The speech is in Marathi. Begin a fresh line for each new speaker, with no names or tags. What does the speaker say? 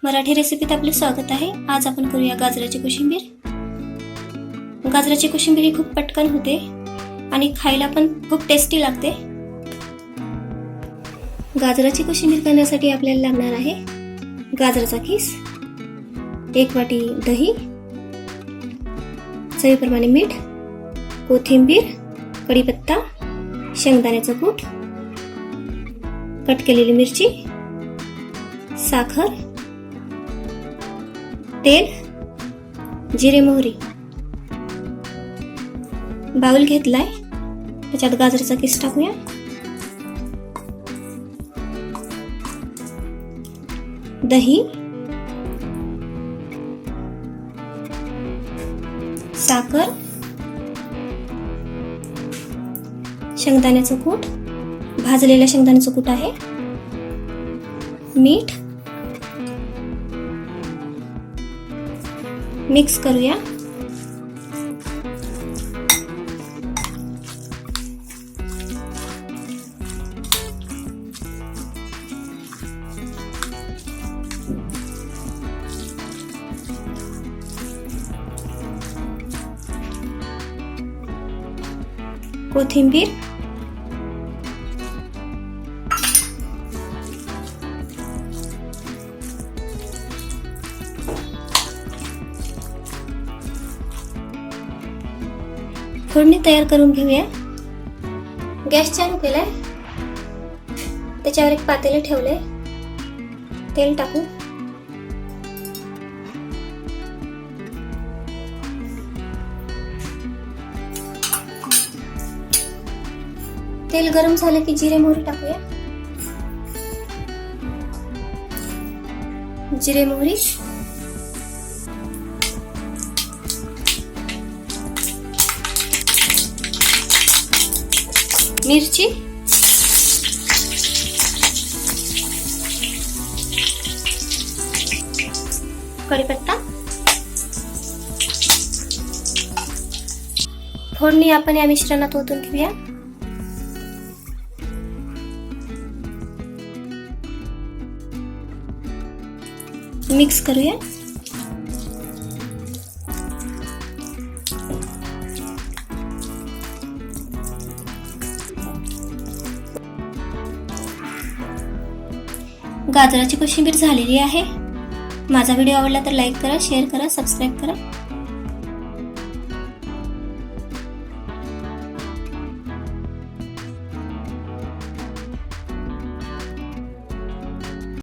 मराठी रेसिपीत आपले स्वागत आहे। आज आपण करूया गाजराची कोशिंबीर। गाजराची कोशिंबीर ही खूप पटकन होते आणि खायला पण खूप टेस्टी लागते। गाजराची कोशिंबीर करण्यासाठी आपल्याला लागणार आहे गाजराचा किस, 1 वाटी दही, चवीप्रमाणे मीठ, कोथिंबीर, कढीपत्ता, शेंगदाण्याचा कूट, कट केलेली मिरची, साखर, तेल, जिरे मोहरी। बाउल घेतलाय, त्याच्यात गाजराचा किस टाकूया। दही, साखर, शेंगदाण्याचं कूट, भाजलेलं शेंगदाण्याचं कूट आहे, मीठ, मिक्स करूया। कोथिंबीर, फोडणी तयार करून घेऊया। गॅस चालू केलाय, त्याच्यावर एक पातेले ठेवले, तेल टाकू। तेल गरम झाले की जिरे मोहरी टाकूया। जिरे मोहरी, मिरची, कढीपत्ता, फोडणी आपण या मिश्रणात ओतून घेऊया। मिक्स करूया। गाजराची कोशिंबीर झालेली आहे। माझा व्हिडिओ आवडला तर लाईक करा, शेअर करा, सबस्क्राईब करा।